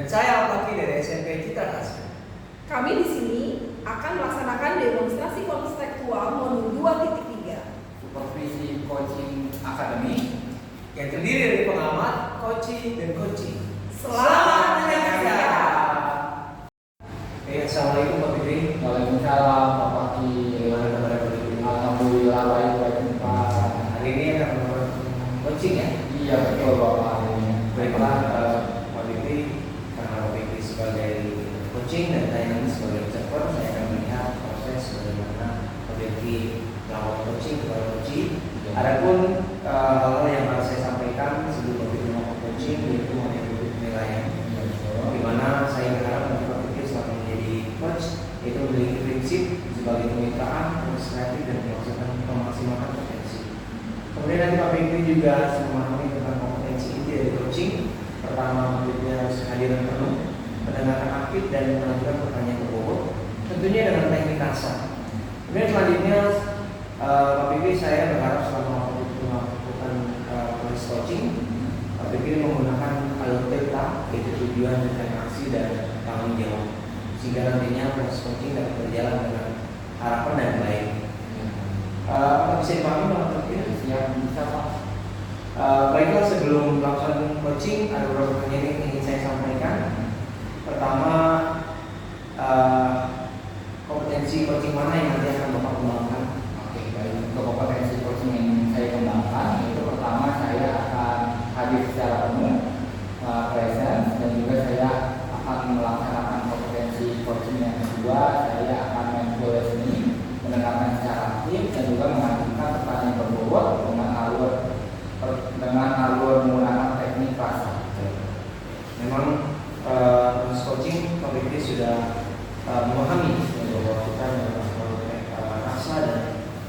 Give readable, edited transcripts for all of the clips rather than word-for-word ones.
Dan saya Al-Fakih dari SMP Citra Kasih. Kami di sini akan melaksanakan demonstrasi konseptual modul 2.3 Supervisi Coaching Academy yang terdiri dari pengamat, coaching, dan coaching. Selamat menyaksikan. Assalamualaikum Pak Fikri. Waalaikumsalam Pak Fakih. Bagaimana kabar Pak Fikri? Alhamdulillah baik Pak. Hari ini akan melakukan coaching ya? Iya betul Bapak hari ini. Baiklah Pak Fikri, karena Pak Fikri sebagai coaching dan saya nanti sebagai observer, saya akan melihat proses bagaimana Pak Fikri melakukan coaching kepada coaching. Adapun hal-hal yang harus saya sampaikan sebelum Pak Fikri melakukan coaching yaitu mengenai penilaian. Di mana saya berharap nanti Pak Fikri selama menjadi coach itu memiliki prinsip sebagai kemitraan, proses kreatif dan memaksimalkan potensi. Kemudian nanti Pak Fikri juga memahami tentang kompetensi inti dari coaching. Pertama, Pak Fikri harus kehadiran penuh, mendengarkan aktif dan mengajukan pertanyaan ke bobot, tentunya dengan teknik kasar. Kemudian selanjutnya Pak Fikri saya berharap selama melakukan proses coaching, Pak Fikri menggunakan alur delta, yaitu tujuan, aksi dan tanggung jawab, sehingga nantinya proses coaching dapat berjalan dengan harapan dan baik. Apa bisa dipahami Pak Fikri? Siap bisa Pak. Baiklah, sebelum melakukan coaching ada beberapa pertanyaan yang ingin saya sampaikan. Pertama, kompetensi coaching mana yang nanti akan Bapak kembangkan? Oke baik, untuk kompetensi coaching yang saya kembangkan itu pertama saya akan hadir secara penuh, presence, dan juga saya akan melaksanakan kompetensi coaching yang kedua. Saya akan mindful listening, mendengarkan secara aktif dan juga mengajukan pertanyaan berbobot dengan alur menggunakan teknik rasa. Memang proses coaching Pak Fikri sudah memahami bahwa kita melakukan rasa dan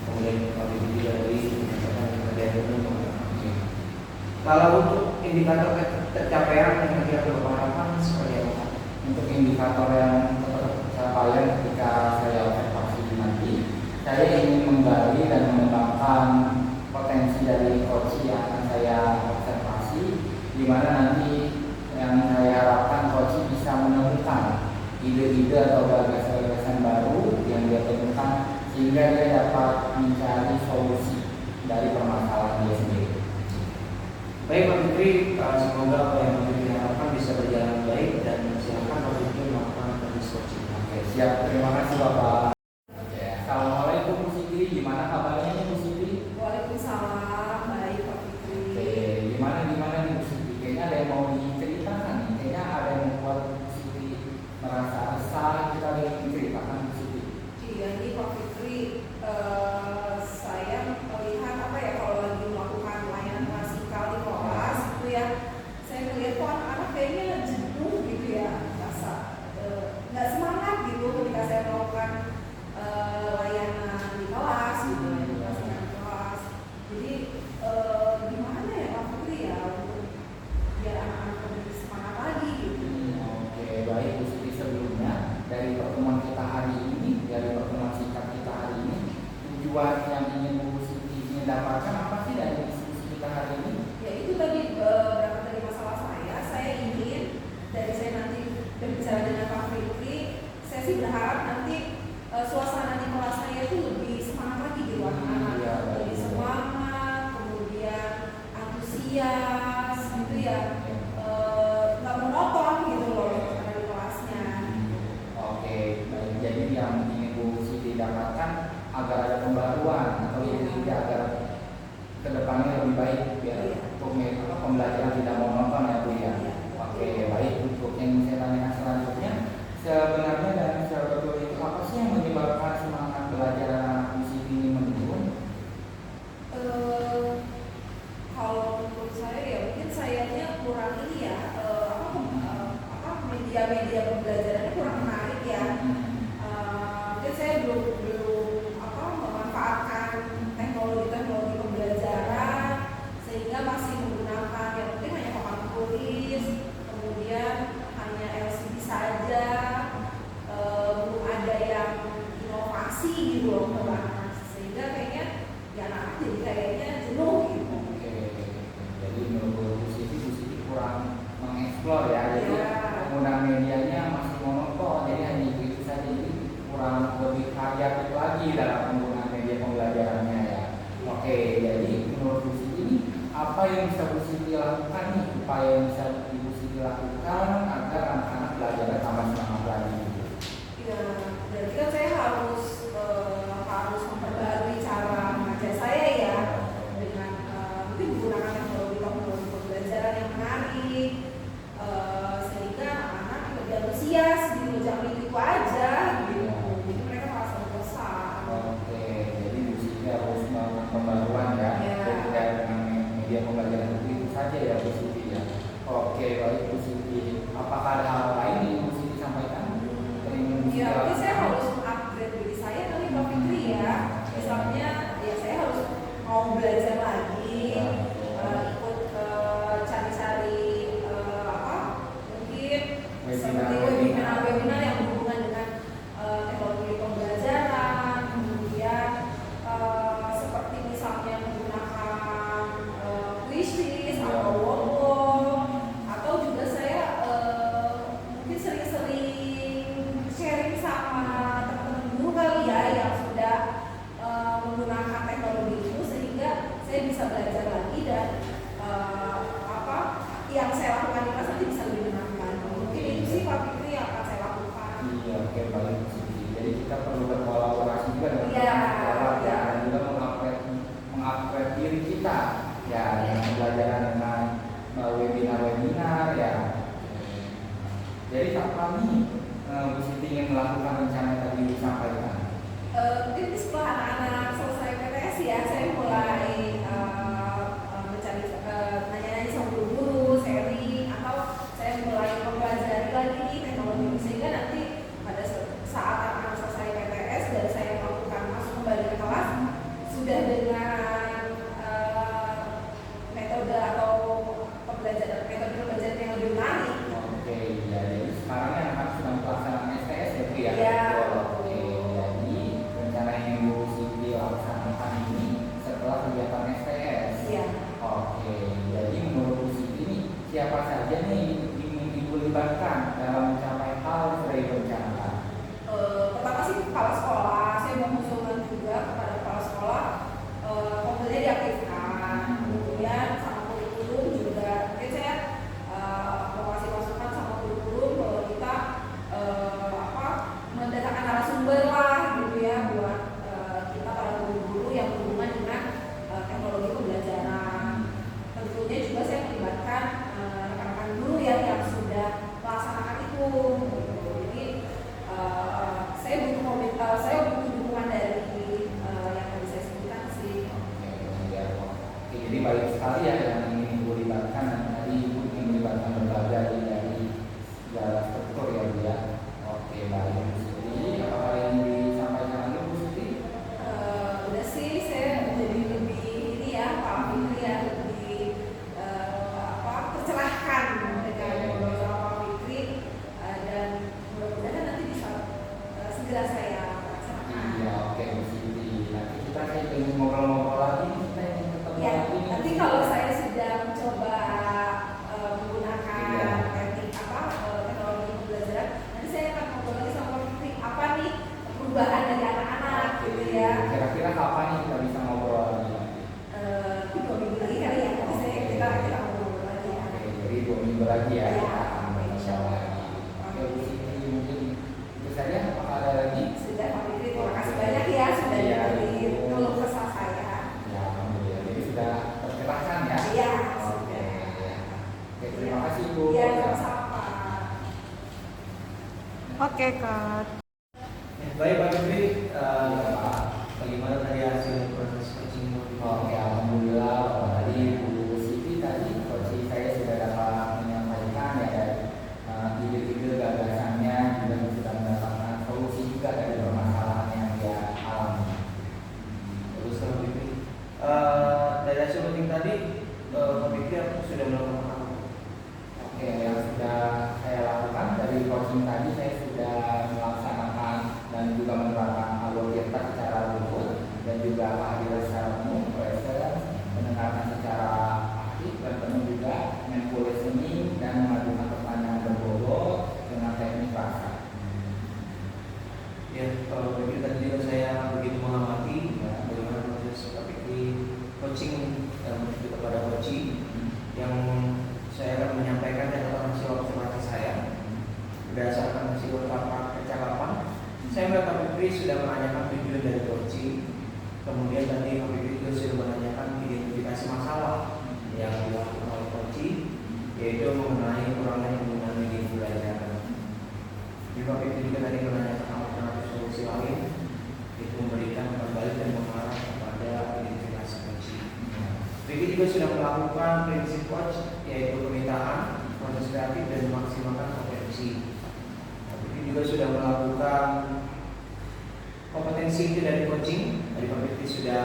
kemudian Pak Fikri juga dari menyatakan kerjaan itu. Kalau untuk indikator tercapaian yang nanti akan Bapak harapkan seperti apa? Untuk indikator yang tercapaian ketika saya observasi nanti, saya ingin menggali dan mengembangkan potensi dari coach yang akan saya observasi, di mana nanti yang saya harapkan coach bisa menemukan ide-ide atau gagasan-gagasan baru yang dia temukan sehingga dia dapat mencari solusi dari permasalahan dia sendiri. Baik Pak Fikri, semoga apa yang Pak Fikri harapkan bisa berjalan baik dan silakan Pak Fikri melakukan proses coaching. Oke, siap. Terima kasih Bapak. Assalamualaikum Bu Siti, gimana kabarnya nih Bu Siti? Waalaikumsalam, baik Pak Fikri. Oke, gimana nih Bu Siti? Kayaknya ada yang mau diceritakan nih. Kayaknya ada yang membuat Bu Siti merasa resah. Kita ada yang menceritakan Bu Siti. Iya nih Pak Fikri, saya melihat apa ya kalau lagi melakukan layanan klasikal di kelas itu ya, saya melihat kok anak-anak kayaknya jenuh gitu ya, rasa nggak semangat gitu ketika saya melakukan layanan di kelas gitu, layanan di kelas. Jadi gimana ya Pak Fikri ya untuk biar anak-anak lebih semangat lagi gitu. Oke, baik Bu Siti, sebelumnya dari pertemuan kita hari ini, dari pertemuan singkat kita hari ini, tujuan yang ingin Bu Siti ingin dapatkan apa sih dari diskusi kita hari ini? Ya itu tadi berangkat dari masalah saya ingin dari saya nanti berbicara dengan Pak Fikri, saya sih berharap nanti suasana di kelas saya itu lebih semangat lagi gitu anak-anak, Iya, lebih semangat, kemudian antusias gitu ya, nggak monoton gitu loh karena di kelasnya. Oke, baik. Jadi yang ingin Bu Siti dapatkan agar ada pembaruan atau ide-ide agar kedepannya lebih baik biar pembelajaran tidak monoton ya Bu ya. Oke, baik. Untuk yang saya tanyakan selanjutnya, sebenarnya dan secara betul itu apa sih yang menyebabkan semangat belajar anak Bu Siti ini menurun? Kalau menurut saya ya mungkin sayanya kurang ini ya, media-media pembelajarannya kurang menarik ya. Mungkin saya belum memanfaatkan teknologi pembelajaran sehingga masih menggunakan yang penting hanya papan tulis, kemudian hanya LCD saja, belum ada yang inovasi gitu loh anak-anak, sehingga kayaknya ya anak-anak jadi kayaknya jenuh gitu. Oke, jadi menurut Bu Siti kurang mengeksplor ya, jadi menggunakan kurang lebih variatif lagi dalam penggunaan media pembelajarannya ya. Oke, jadi menurut Bu Siti ini apa yang bisa Bu Siti lakukan nih, upaya yang bisa Bu Siti lakukan agar anak-anak belajar tambah semangat lagi? Ya, berarti kan saya harus memperbarui cara mengajar saya ya, dengan mungkin menggunakan teknologi pembelajaran yang menarik, sehingga anak lebih antusias gitu, jangan itu aja gitu. Jadi mereka merasa bosan. Oke, jadi Bu Siti harus melakukan pembaruan ya, terkait dengan media pembelajaran itu saja ya Bu Siti ya. Oke, baik Bu Siti. Apakah ada hal lain yang Bu Siti sampaikan? Ya, mungkin saya harus upgrade diri saya kali Mbak Fitri ya. Misalnya, ya saya harus mau belajar lagi, ikut cari-cari mungkin seperti webinar yang berhubungan dengan teknologi pembelajaran, kemudian seperti misalnya menggunakan wishlist atau wall, atau juga saya mungkin sering-sering sharing sama teman-teman guru kali ya yang sudah menggunakan teknologi itu, sehingga saya bisa belajar lagi dan yang saya lakukan di kelas nanti bisa lebih menyenangkan. Mungkin itu sih Pak Fikri yang akan saya lakukan. Iya, oke, baik Bu Siti. Jadi kita perlu berkolaborasi juga dengan sekolah ya, dan juga mengupgrade diri kita ya, dengan pembelajaran dengan webinar ya. Jadi apa nih Bu Siti ingin melakukan rencana yang tadi disampaikan? Mungkin setelah anak-anak selesai PTS ya, saya mulai mencari nanya-nanya sama guru-guru, sharing, atau saya mulai mempelajari lagi nih teknologi, sehingga nanti pada saat anak-anak selesai PTS dan saya melakukan masuk kembali ke kelas sudah dengan metode atau metode pembelajaran yang lebih menarik. Oke, ya, jadi sekarang anak-anak sedang pelaksanaan STS ya Bu ya? Iya. Oke, jadi rencana yang Bu Siti laksanakan ini setelah kegiatan STS. Iya. Oke, jadi menurut Bu Siti ini siapa saja nih ingin Ibu libatkan dalam mencapai hal yang sudah direncanakan? Pertama sih kepala sekolah, saya mengusulkan juga kepada kepala sekolah komputernya diaktifkan, kemudian sama kurikulum juga. Mungkin saya mau kasih masukan sama kurikulum bahwa kita mendatangkan narasumber lah gitu ya buat kita para guru-guru yang berhubungan dengan teknologi pembelajaran. Tentunya juga saya melibatkan rekan-rekan guru ya yang sudah melaksanakan itu. Jadi saya butuh dukungan dari yang tadi saya sebutkan sih. Oke, jadi banyak sekali ya yang ingin Ibu libatkan, dan tadi Ibu ingin melibatkan berbagai dari segala struktur ya Bu ya. Oke, baik Bu Siti. Apakah yang disampaikan lagi Bu Siti? Udah sih, saya jadi lebih ini ya Pak Fikri ya, lebih tercerahkan dengan ngobrol sama Pak Fikri, dan mudah-mudahan nanti bisa segera saya laksanakan. Iya, oke Bu Siti. Nanti kita ingin ngobrol-ngobrol lagi, kita ingin ketemu Ya, lagi. nanti kalau saya sudah mencoba menggunakan teknologi pembelajaran, nanti saya akan ngobrol lagi sama Pak Fikri apa nih perubahan dari anak-anak gitu ya. Kira-kira kapan nih kita bisa ngobrol lagi? 2 minggu lagi kali ya, nanti kita ngobrol lagi ya. Oke, jadi 2 minggu lagi ya. Ya, Kita akan insya Allah. Oke Bu Siti, mungkin itu saja. Apakah ada lagi? Sudah Pak Fikri, terima kasih banyak ya sudah dengerin keluh kesah saya. Ya, alhamdulillah. Jadi sudah tercerahkan ya. Iya, Oke. sudah. Oke, terima kasih Bu. Iya, sama-sama. Oke, Kak. Baik Pak Fikri, bagaimana tadi hasil proses coaching? Oke, alhamdulillah. Tadi Bu Siti tadi coaching saya sudah dapat menyampaikan ya ide-ide gagasannya, juga sudah mendapatkan solusi juga dari permasalahan yang dia alami. Terus Pak Fikri, dari hasil coaching tadi, Pak Fikri sudah melakukan apa? Oke, yang sudah saya lakukan dari coaching tadi, saya sudah melaksanakan dan juga menerapkan alur kita secara lugu, dan juga kehadiran secara umum, mendengarkan secara aktif, dan penuh juga mindful listening dan mengajukan pertanyaan berbobot dengan teknik rasa. Ya, juga Pak Fikri sudah menanyakan tujuan dari coaching. Kemudian tadi Pak Fikri juga sudah menanyakan identifikasi masalah yang dilakukan oleh coaching, yaitu mengenai kurangnya penggunaan media pembelajaran. Jadi Pak Fikri juga tadi menanyakan alternatif solusi lain, itu memberikan kembali dan mengarah kepada identifikasi coaching. Fikri juga sudah melakukan prinsip coach, yaitu pemetaan, proses kreatif dan memaksimalkan potensi. Fikri juga sudah melakukan kompetensi itu dari coaching. Dari Pak Fikri sudah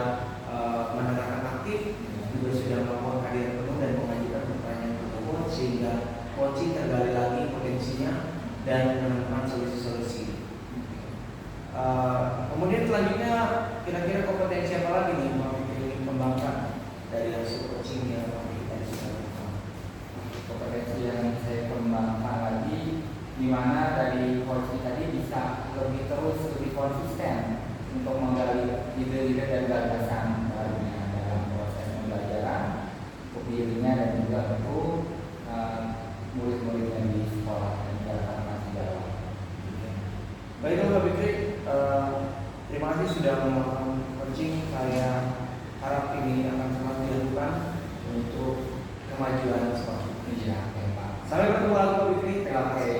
mendengarkan aktif, juga sudah melakukan kehadiran penuh dan mengajukan pertanyaan tersebut sehingga coaching tergali lagi potensinya dan menemukan solusi-solusi. Kemudian selanjutnya kira-kira kompetensi apa lagi nih yang Pak Fikri ingin kembangkan dari hasil coaching yang Pak Fikri tadi sudah lakukan? Kompetensi yang saya kembangkan lagi, di mana dari coaching tadi bisa lebih konsisten untuk menggali ide-ide dan gagasan barunya dalam proses pembelajaran untuk dirinya dan juga untuk murid-muridnya di sekolah dan juga masih dalam. Baiklah Pak Fikri, terima kasih sudah melakukan coaching. Saya harap ini akan sangat dilakukan untuk kemajuan sekolah. Iya, Pak. Sampai bertemu lagi Pak Fikri. Terima kasih.